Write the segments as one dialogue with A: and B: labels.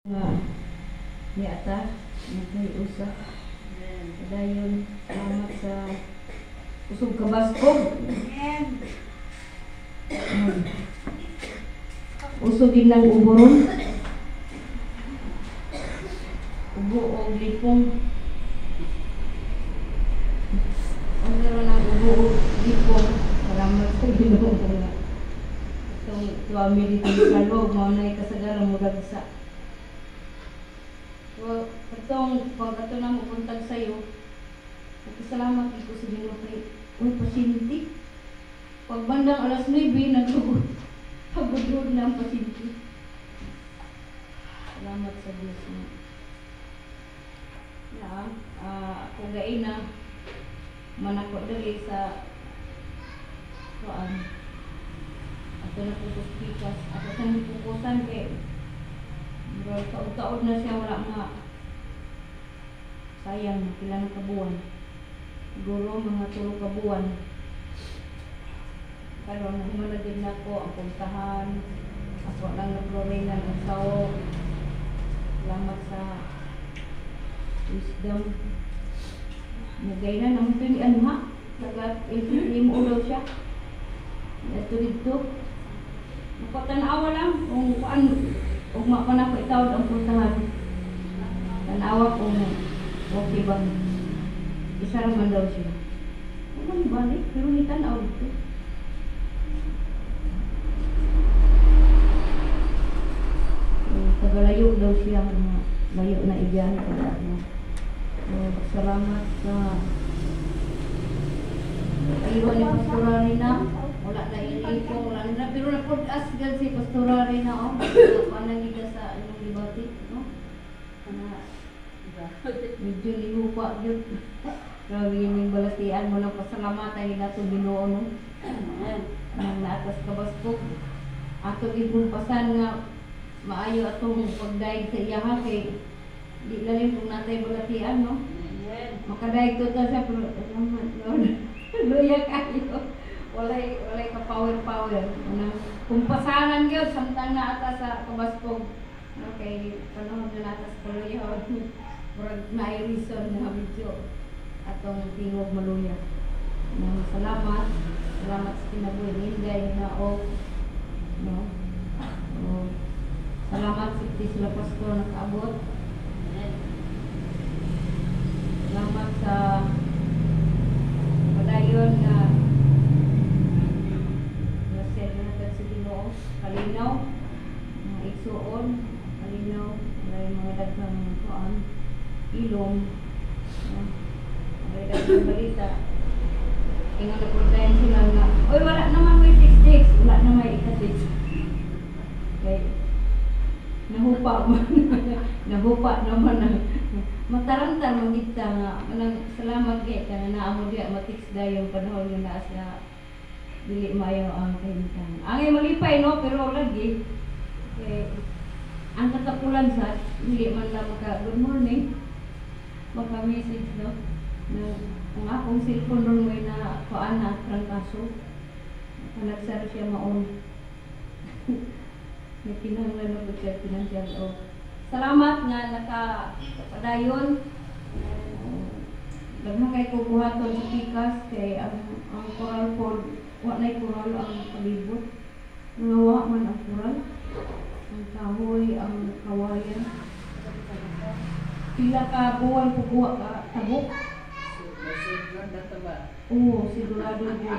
A: Yata, nagkay-usap. Dayon, salamat sa usog kabaskog. Usogin ng uboron. Ubo o lipong. Ang meron ng ubo o lipong. Salamat sa Ginoo nga. Itong tuwami dito sa loob, maunay kasagaran mo dagsa. So, itong pag ito na mapuntag sa'yo, salamat ko sa Ginoo kay pasyente. Pag bandang alas 9, nagugod. Pagudod na ang pasyente. Salamat sa Diyos mo. Kung gain na, manako dali sa kuan. Ato na pupuspikas. Ako sa pupusan kay taod-taod na siya, wala nga sayang, kailangan kabuan. Siguro mga 3 kabuan. Pero humanagin na ko ang puntahan. Ako lang nagloringan ang sao. Salamat sa wisdom. Nagay na naman ito ni Anha. Nag-ilip mo daw siya. Ito dito. Nakatanawa lang kung ano. Ugma pa na ko itawad ang puntahan. Tanawa kung okay bang isa naman daw siya. Ano balik? Pero ni tanaw dito. Tagalayo daw siya. Layo na iyan. Salamat sa ayun ni Pastorari na. Wala na ilipong, wala na. Pero na-pod-as gan si Pastorari na. Panagida sa inyong libati. Medyo lihupa yun. Grabe yung balatian mo ng pasalamatan nila itong Ginoo. Nang naatas kabaskog. Ato ibumpasan nga maayo atong pagdaig sa iyaha kay di lalim kung natay balatian, no? Makadaig to ta siya, pero luya kayo. Walay ka power. Kumpasanan yun, samtang naata sa kabaskog. Okay, panahon na natas kaluya. Murag na-reason na video atong tingog maluya. Salamat sa kinabuhi. Hinday na o. No? Salamat sa sila pastor nakaabot. Salamat sa padayon na nasir natin sa Ginoo. Kalinaw, mga igsuon, kalinaw, may mga daghang kuan, ilong, may daghang balita. Ingon na puntayan sila nga, oy wala naman may 6 days, wala na may ika-6. Okay. Nahupa naman na matarantan magita nga manang salamat kay kana naamo diya matiks dayon panahon nga naa sa dili mayo ang kahimutan. Angay malipay no pero lagi ang katapulan sa dili man lang maka good morning maka message no na ang akong cellphone ron may na kuan na trangkaso nagsara siya maon. May kinahanglan na po siya pinansyal o. Salamat nga nakapadayon. Daghang kay kubuhaton sa pikas kay ang coral pod wa nay coral ang palibot. Nawa man ang coral. Ang kahoy, ang kawayan. Pila ka buwan pagbuha ka tabok. Oo, sigurado po.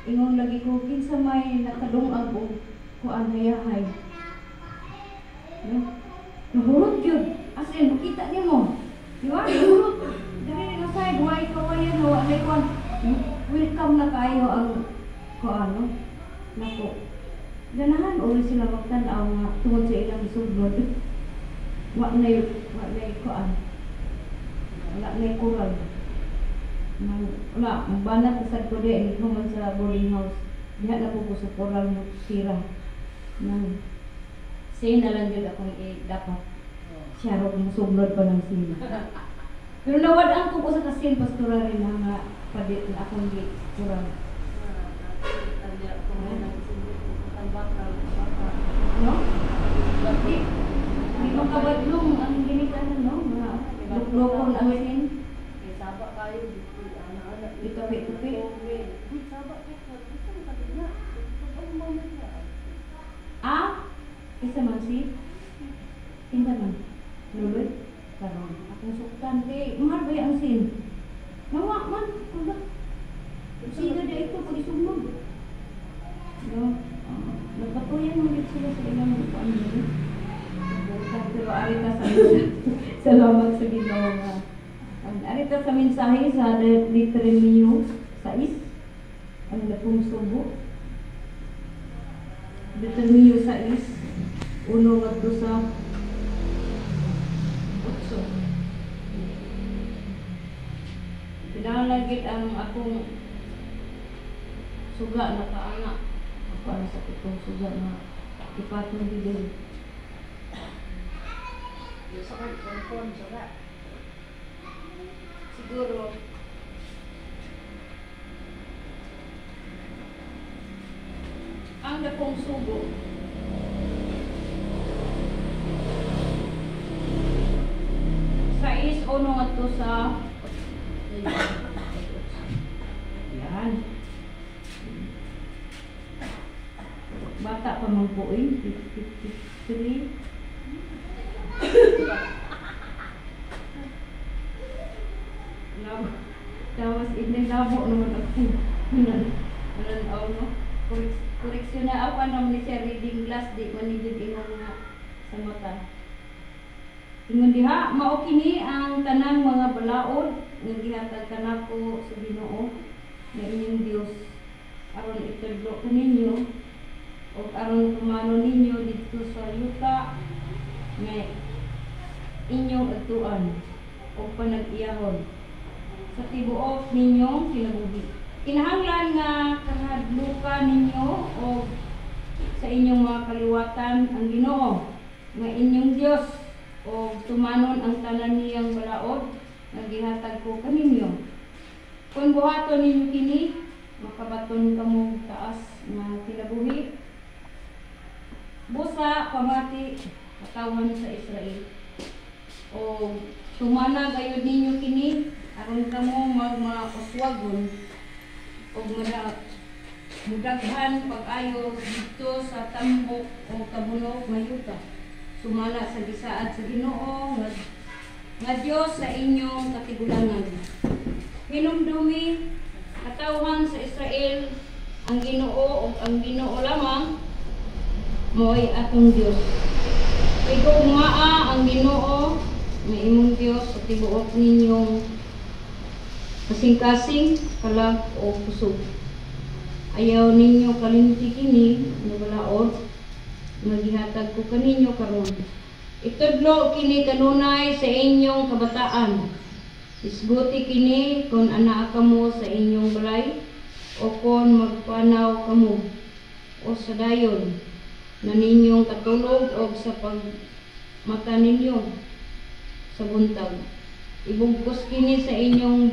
A: Ingon lagi ko kinsa may nakadungag o kuan hayahay. No? Nahurot yun. As in, makita niyo mo. Di ba? Nahurot. Dari na side, huwag kawayan, huwag na kuan. Welcome na kayo ang kuan, no? Nako. Ganahan, ulit sila magtanaw nga tungod sa ilang suglod. Huwag na kuan. Wala na kural. Wala, magbanat sa ko din. Hindi ko man sa boarding house. Diha na po sa coral mo sira. Say na lang yun akong dapat. Siya ro kung suglod pa ng sila. Pero nawadaan ko sa kasin pastoral rin na nga padit na akong di coral. No? Di mo kabadlong ang ginikanan, no? Mga luklokon ang sin.
B: Sabak kayo dito, anak-anak.
A: Tupi-tupi.
B: Sabak kayo, gusto mo sabi niya. Pag mo niya.
A: Ah? Isa man si? Tinda man. Luloy? Karon. Akong suktan. Kay, mahal ba ang sin? Nawa man. Wala. Siga na ito pag isumog. No? Nagpatuyan mo dito sila sa ilang lupaan nila. Pero arita sa salamat sa Ginoo nga. Arita sa mensahe sa Deuteronomio 6. Ang latong subo. Deuteronomio 6. Uno at sa 8. Pinalagit ang akong suga na kaanak. Para sa itong suga na ipat ng bibig.
B: Sa cellphone, suga.
A: Siguro ang dakong sugo sa uno at to sa yan. Bata pa mang buoy, 53. Tapos inilabo naman ako. No? Koreksyon na ako naman ni siya reading glass, di manigid ingon nga sa mata. Ingon diha, mao kini ang tanang mga balaod nga gihatag kanako sa Ginoo nga inyong Dios aron itudlo kaninyo o aron tumano ninyo dito sa yuta nga inyong atuan o panag-iyahon sa tibuok ninyong kinabuhi. Kinahanglan nga kahadlukan ninyo o sa inyong mga kaliwatan ang Ginoo nga inyong Dios o tumanon ang tanan niyang balaod nga gihatag ko kaninyo. Kung buhaton ninyo kini, makabaton kamo taas nga kinabuhi. Busa pamati katawan sa Israel. O tumana gayud ninyo kini aron kamo magmauswagon o mudaghan pag-ayo dito sa tambok o kabunog nga yuta. Sumala sa gisaad sa Ginoo nga Dios sa inyong katigulangan. Hinumdumi katawhan sa Israel ang Ginoo o ang Ginoo lamang mo'y atong Dios. Kay gumaa ang Ginoo nga imong Dios sa tibuok ninyong kasing-kasing kalag o pusog. Ayaw ninyo kalimti kini nga balaod nga gihatag ko kaninyo karon. Itudlo kini kanunay sa inyong kabataan. Isguti kini kung anaa kamo sa inyong balay o kung magpanaw kamo o sa dayon na ninyong katulog o sa pagmata ninyo sa buntag. Ibugkos kini sa inyong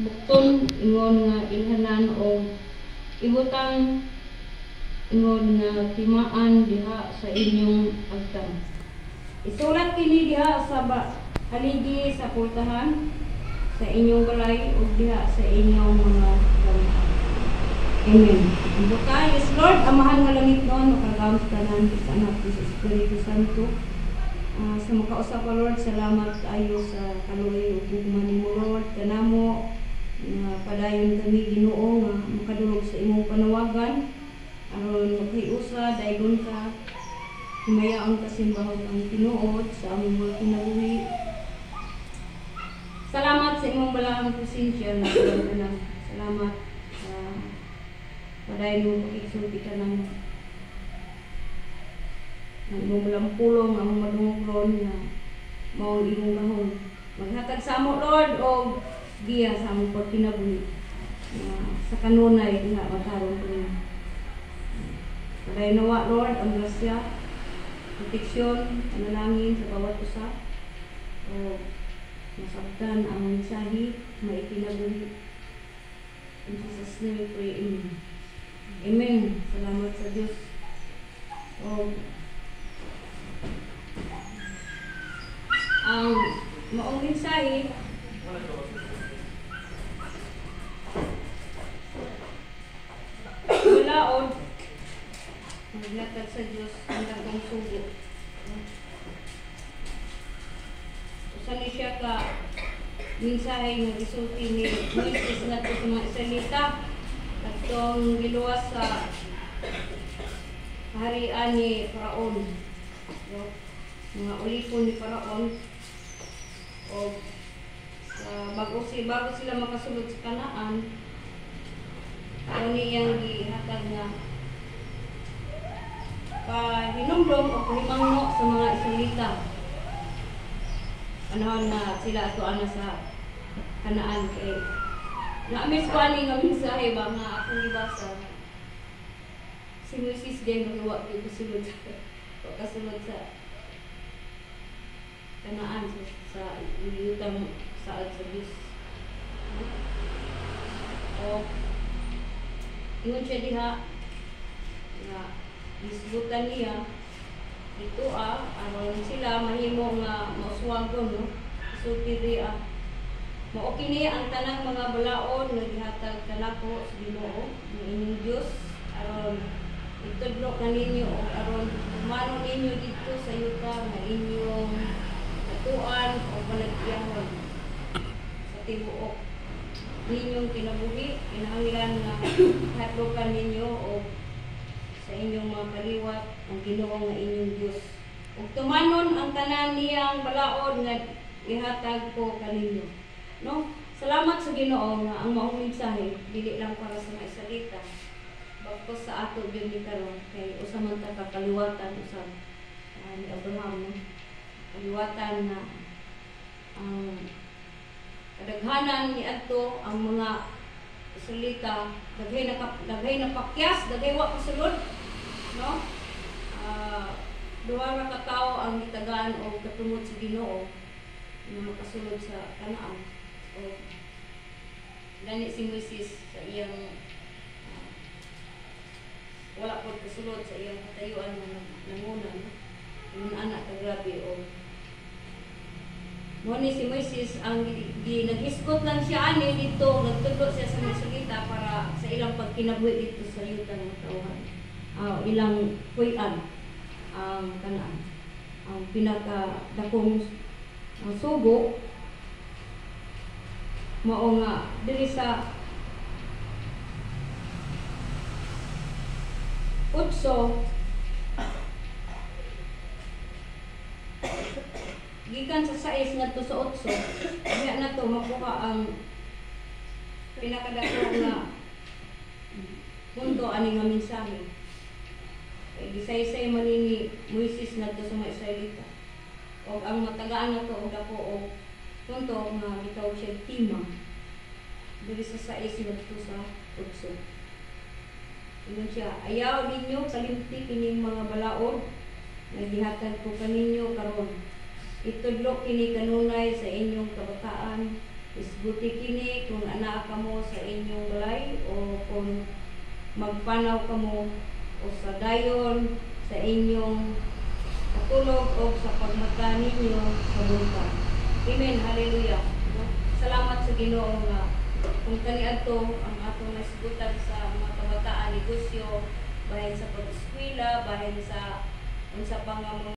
A: bukton ingon nga ilhanan o ibutang ingon nga timaan diha sa inyong agtang. Isulat kini diha sa haligi sa pultahan sa inyong balay o diha sa inyong mga gamutan. Amen. Buka, yes Lord, amahan nga langit noon, makagamos tanan sa anak sa Espiritu Santo. Sa makausap ka Lord, salamat ayo sa kaluoy ug gugma nimo Lord, kanamo nga padayon kami Ginoo nga makadulog sa imong panawagan aron makiusa daygon ka himayaon kasimbahon ang tinuod sa among mga kinabuhi. Salamat sa imong balaang presensya na kanang salamat sa padayon mo pakisulti ka ng imong lampulong ang madungog nga mao imong gahom. Maghatag sa amo Lord o giya sa among pagkinabuhi sa kanunay nga mataron ko niya. Padayon nawa Lord ang grasya, proteksyon, panalangin sa bawat usa o masabtan ang mensahe maikinabuhi. In Jesus' name we pray, Amen. Amen. Salamat sa Diyos. O ang maong mensahe walaon maglatag sa Diyos ang dagong sugo. Usa ni siya ka mensahe nga gisulti ni Moises ngadto sa mga Israelita katong giluwas sa kaharian ni Faraon. Mga ulipon ni Faraon o bago sila makasulod sa Kanaan, ni yang gihatag nga pahinumdom o pahimangno sa mga Israelita. Panahon na sila ato ana sa Kanaan kay na-miss ko ani nga mensahe ba nga akong gibasa. Si Moises din nagluwa gyud kasulod sa Kanaan sa ilutang saad sa Diyos. O ingon siya diha nga isgutan niya ito aron sila mahimo nga mauswagon no sulti diha mao kini ang tanang mga balaod nga gihatag kanako sa Ginoo ng inyong Dios aron itudlo kaninyo o aron umano ninyo dito sa yuta nga inyong atuan o panagyahon sa tibuok ninyong kinabuhi kinahanglan nga hatlokan ninyo o sa inyong mga kaliwat ang Ginoo nga inyong Dios ug tumanon ang tanan niyang balaod nga ihatag ko kaninyo no salamat sa Ginoo nga ang maong mensahe dili lang para sa mga Israelita bagkus sa ato gyud ni karon kay usa man ta kakaliwatan usab ni Abraham no kaliwatan na ang kadaghanan ni adto ang mga Israelita daghay na pakyas daghay wa kasulod no duha ra ka tawo ang gitagaan o katungod sa Ginoo nga makasulod sa Kanaan o gani si Moises sa iyang wala po kasulod sa iyang katayuan na nanguna no yung anak ka grabe o mo ni si Moises ang naghiskot lang siya ani dito nagtudlo siya sa mga salita para sa ilang pagkinabuhi dito sa yuta ng tawhan ilang puy-an ang Kanaan ang pinakadakong sugo mao nga diri sa Utso gikan sa 6 ngadto sa 8 diha na to makuha ang pinakadako nga punto ani nga mensahe kay gisaysay man ni Moises ngadto sa mga Israelita o ang matagaan nato og dako og punto nga gitawag siya Tima diri sa 6 ngadto sa 8 ingon siya ayaw ninyo kalimti kining mga balaod nga gihatag ko kaninyo karon itudlo kini kanunay sa inyong kabataan isguti kini kung anaa kamo sa inyong balay o kung magpanaw kamo o sa dayon sa inyong katulog o sa pagmata ninyo sa bunta. Amen. Hallelujah. Salamat sa Ginoo nga kung kaniadto ang atong nasigutan sa mga kabataan negosyo bahin sa pag-eskwela bahin sa unsa pa nga mga